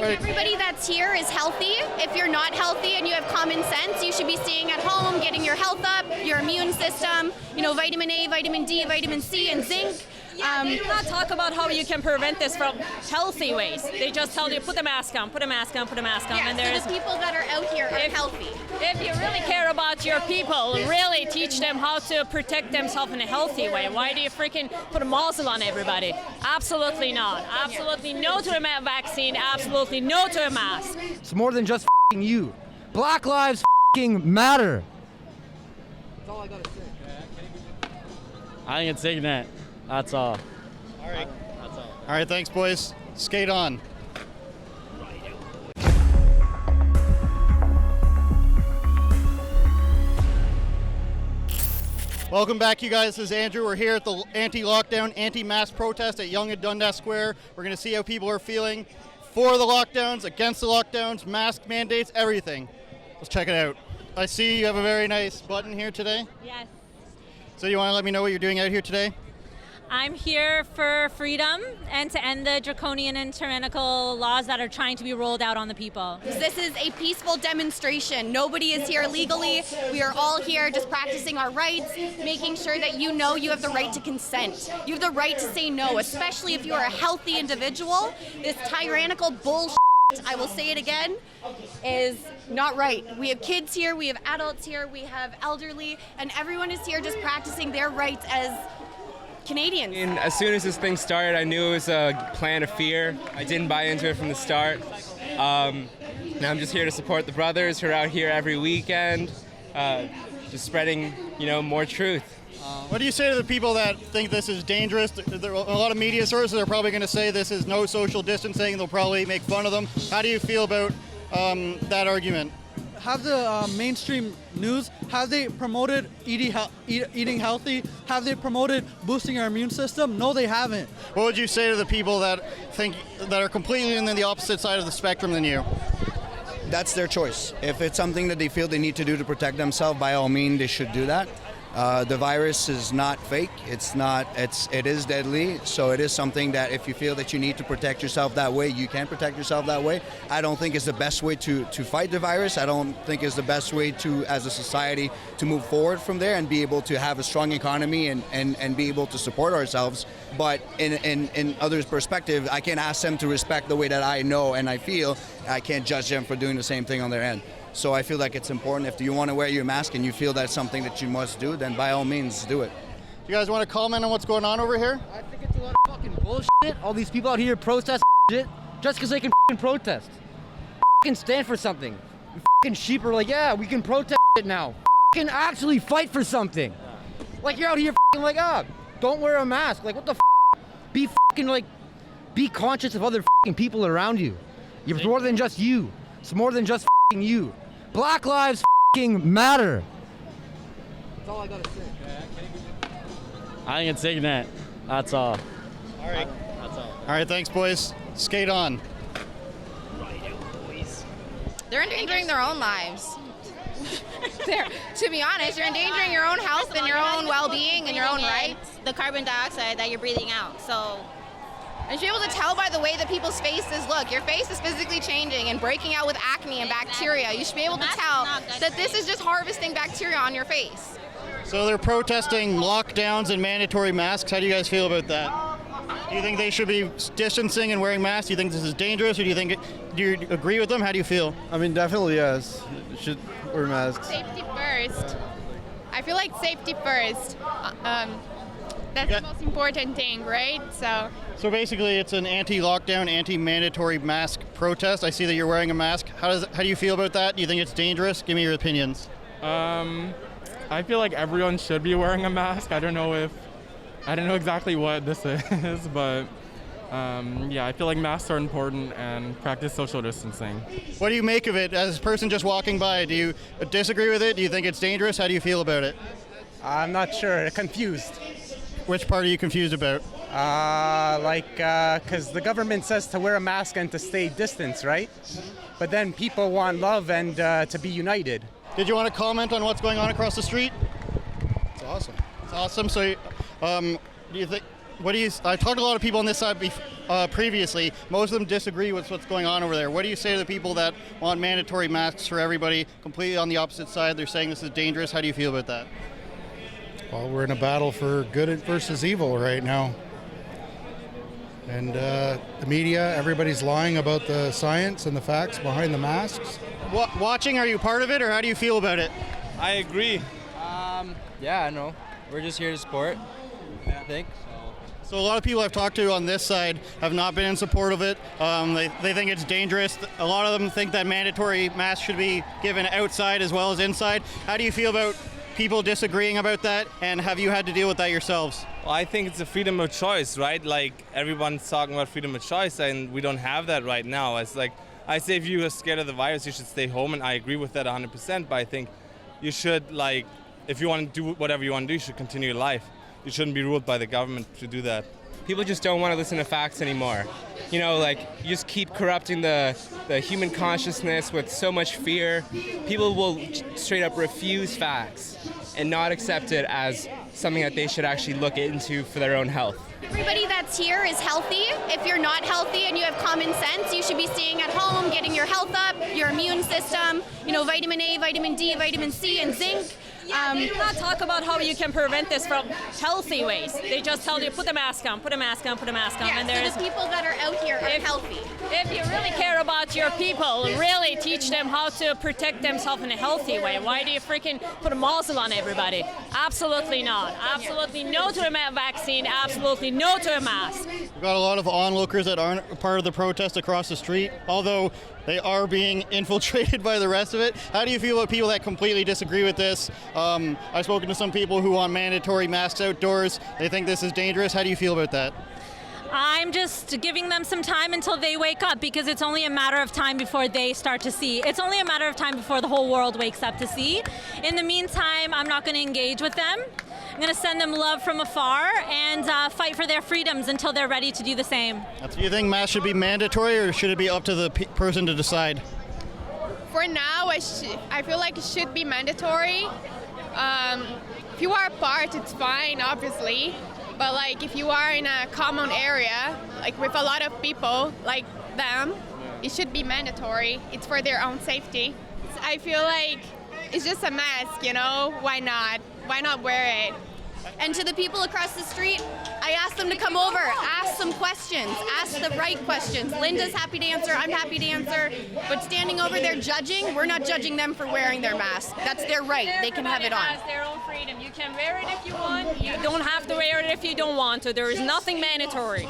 Everybody that's here is healthy. If you're not healthy and you have common sense, you should be staying at home, getting your health up, your immune system, vitamin A, vitamin D, vitamin C, and zinc. They do not talk about how you can prevent this from healthy ways. They just tell you, put a mask on, put a mask on, put a mask on. Yeah, and so the people that are out here are healthy. If you really care about your people, really teach them how to protect themselves in a healthy way. Why do you freaking put a muzzle on everybody? Absolutely not. Absolutely no to a vaccine. Absolutely no to a mask. It's more than just you. Black lives matter. That's all I gotta say. I think it's ignorant. That's all. All right. That's all. All right, thanks, boys. Skate on. Welcome back, you guys. This is Andrew. We're here at the anti-lockdown, anti-mask protest at Yonge-Dundas Square. We're going to see how people are feeling for the lockdowns, against the lockdowns, mask mandates, everything. Let's check it out. I see you have a very nice button here today. Yes. So you want to let me know what you're doing out here today? I'm here for freedom and to end the draconian and tyrannical laws that are trying to be rolled out on the people. This is a peaceful demonstration. Nobody is here legally. We are all here just practicing our rights, making sure that you know you have the right to consent. You have the right to say no, especially if you are a healthy individual. This tyrannical bullshit, I will say it again, is not right. We have kids here, we have adults here, we have elderly, and everyone is here just practicing their rights as Canadians. And as soon as this thing started, I knew it was a plan of fear. I didn't buy into it from the start. Now I'm just here to support the brothers who are out here every weekend, just spreading, more truth. What do you say to the people that think this is dangerous? There are a lot of media sources are probably going to say this is no social distancing. They'll probably make fun of them. How do you feel about that argument? Have the mainstream news, have they promoted eating healthy? Have they promoted boosting our immune system? No, they haven't. What would you say to the people that are completely on the opposite side of the spectrum than you? That's their choice. If it's something that they feel they need to do to protect themselves, by all means, they should do that. The virus is not fake. It is deadly. So it is something that if you feel that you need to protect yourself that way, you can protect yourself that way. I don't think it's the best way to fight the virus. I don't think it's the best way to, as a society, to move forward from there and be able to have a strong economy and be able to support ourselves. But in others' perspective, I can't ask them to respect the way that I know and I feel. I can't judge them for doing the same thing on their end. So I feel like it's important. If you want to wear your mask and you feel that's something that you must do, then by all means do it. You guys want to comment on what's going on over here? I think it's a lot of fucking bullshit. All these people out here protest shit just because they can protest. Stand for something. You sheep are like, yeah, we can protest it now. Actually fight for something. Like you're out here don't wear a mask. Like what the Be be conscious of other people around you. It's more than just you. It's more than just you. Black lives matter. That's all I gotta say. I think it's ignorant. That's all. All right. That's all. All right, thanks, boys. Skate on. They're endangering their own lives. To be honest, you're endangering your own health and your own well-being and your own rights. The carbon dioxide that you're breathing out. So, and you should be able to tell by the way that people's faces look. Your face is physically changing and breaking out with acne and bacteria. You should be able to tell that this is just harvesting bacteria on your face. So they're protesting lockdowns and mandatory masks. How do you guys feel about that? Do you think they should be distancing and wearing masks? Do you think this is dangerous, or do you agree with them? How do you feel? I mean, definitely yes. You should wear masks. Safety first. I feel like safety first. That's the most important thing, right? So basically, it's an anti-lockdown, anti-mandatory mask protest. I see that you're wearing a mask. How do you feel about that? Do you think it's dangerous? Give me your opinions. I feel like everyone should be wearing a mask. I don't know exactly what this is, but I feel like masks are important and practice social distancing. What do you make of it as a person just walking by? Do you disagree with it? Do you think it's dangerous? How do you feel about it? I'm not sure. Confused. Which part are you confused about? Because the government says to wear a mask and to stay distance, right? But then people want love and to be united. Did you want to comment on what's going on across the street? It's awesome. It's awesome. So, do you think What do you? I talked to a lot of people on this side previously. Most of them disagree with what's going on over there. What do you say to the people that want mandatory masks for everybody? Completely on the opposite side, they're saying this is dangerous. How do you feel about that? Well, we're in a battle for good versus evil right now. And the media, everybody's lying about the science and the facts behind the masks. Watching, are you part of it, or how do you feel about it? I agree. Yeah, I know. We're just here to support, I think. So a lot of people I've talked to on this side have not been in support of it. They think it's dangerous. A lot of them think that mandatory masks should be given outside as well as inside. How do you feel about people disagreeing about that, and have you had to deal with that yourselves? Well, I think it's a freedom of choice, right? Like, everyone's talking about freedom of choice, and we don't have that right now. It's like, I say if you are scared of the virus, you should stay home, and I agree with that 100%, but I think you should, like, if you want to do whatever you want to do, you should continue your life. You shouldn't be ruled by the government to do that. People just don't want to listen to facts anymore. You know, like, you just keep corrupting the human consciousness with so much fear. People will straight up refuse facts and not accept it as something that they should actually look into for their own health. Everybody that's here is healthy. If you're not healthy and you have common sense, you should be staying at home, getting your health up, your immune system, vitamin A, vitamin D, vitamin C, and zinc. They do not talk about how you can prevent this from healthy ways. They just tell you, put a mask on, put a mask on, put a mask on. Yeah, and so the people that are out here are healthy. If you really care about your people, really teach them how to protect themselves in a healthy way. Why do you freaking put a muzzle on everybody? Absolutely not. Absolutely no to a vaccine. Absolutely no to a mask. We've got a lot of onlookers that aren't part of the protest across the street, although they are being infiltrated by the rest of it. How do you feel about people that completely disagree with this? I've spoken to some people who want mandatory masks outdoors. They think this is dangerous. How do you feel about that? I'm just giving them some time until they wake up, because it's only a matter of time before they start to see. It's only a matter of time before the whole world wakes up to see. In the meantime, I'm not going to engage with them. I'm going to send them love from afar and fight for their freedoms until they're ready to do the same. Do you think masks should be mandatory, or should it be up to the person to decide? For now, I feel like it should be mandatory. If you are apart, it's fine, obviously. But like if you are in a common area, like with a lot of people like them, it should be mandatory. It's for their own safety. I feel like it's just a mask, Why not? Why not wear it? And to the people across the street, I asked them to come over, ask some questions, ask the right questions. Linda's happy to answer, I'm happy to answer. But standing over there judging, we're not judging them for wearing their mask. That's their right. They can have it on. Everybody has their own freedom. You can wear it if you want. You don't have to wear it if you don't want to. There is nothing mandatory.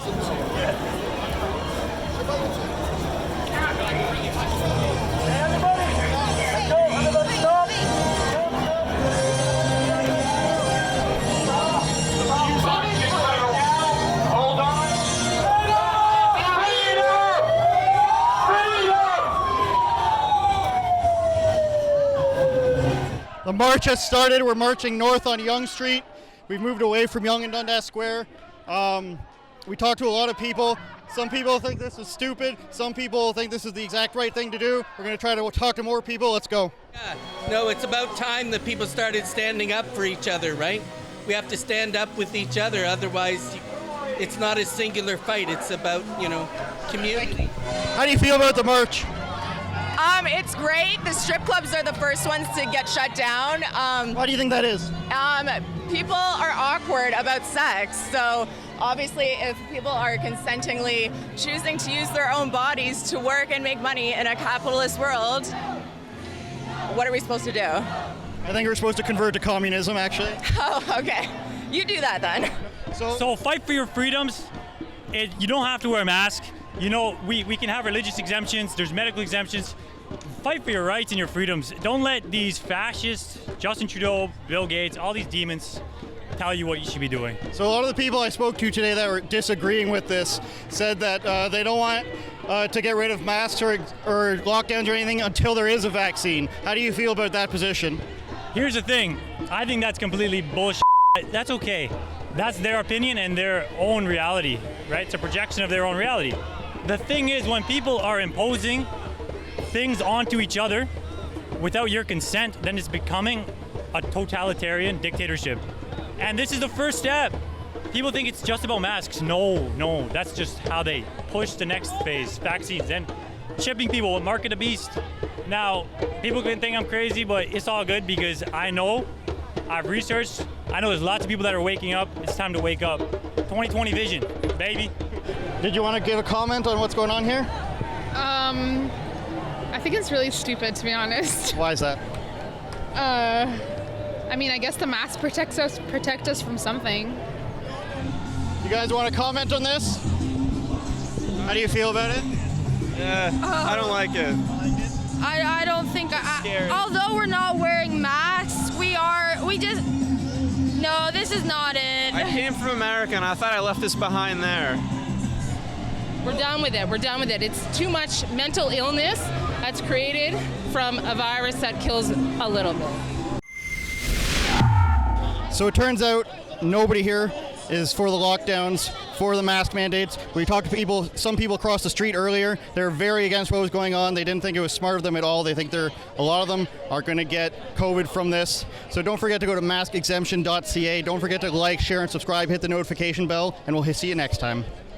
The march has started. We're marching north on Yonge Street. We've moved away from Yonge-Dundas Square. We talked to a lot of people. Some people think this is stupid. Some people think this is the exact right thing to do. We're going to try to talk to more people. Let's go. Yeah. No, it's about time that people started standing up for each other, right? We have to stand up with each other. Otherwise, it's not a singular fight. It's about, community. How do you feel about the march? It's great. The strip clubs are the first ones to get shut down. Why do you think that is? People are awkward about sex, so obviously if people are consentingly choosing to use their own bodies to work and make money in a capitalist world, what are we supposed to do? I think we're supposed to convert to communism, actually. Oh, okay. You do that then. So fight for your freedoms. You don't have to wear a mask. We can have religious exemptions. There's medical exemptions. Fight for your rights and your freedoms. Don't let these fascists, Justin Trudeau, Bill Gates, all these demons tell you what you should be doing. So a lot of the people I spoke to today that were disagreeing with this said that they don't want to get rid of masks or lockdowns or anything until there is a vaccine. How do you feel about that position? Here's the thing. I think that's completely bullshit. That's okay. That's their opinion and their own reality, right? It's a projection of their own reality. The thing is, when people are imposing things onto each other without your consent, then it's becoming a totalitarian dictatorship. And this is the first step. people think it's just about masks. No, that's just how they push the next phase, vaccines. And shipping people will market a beast. Now, people can think I'm crazy, but it's all good because I know, I've researched, I know there's lots of people that are waking up. It's time to wake up. 2020 vision, baby. Did you want to give a comment on what's going on here? I think it's really stupid, to be honest. Why is that? I mean, I guess the mask protect us from something. You guys want to comment on this? How do you feel about it? Yeah, I don't like it. I don't think, although we're not wearing masks, no, this is not it. I came from America and I thought I left this behind there. We're done with it. We're done with it. It's too much mental illness that's created from a virus that kills a little bit. So it turns out nobody here is for the lockdowns, for the mask mandates. We talked to people, some people across the street earlier. They're very against what was going on. They didn't think it was smart of them at all. They think a lot of them are going to get COVID from this. So don't forget to go to maskexemption.ca. Don't forget to like, share, and subscribe. Hit the notification bell, and we'll see you next time.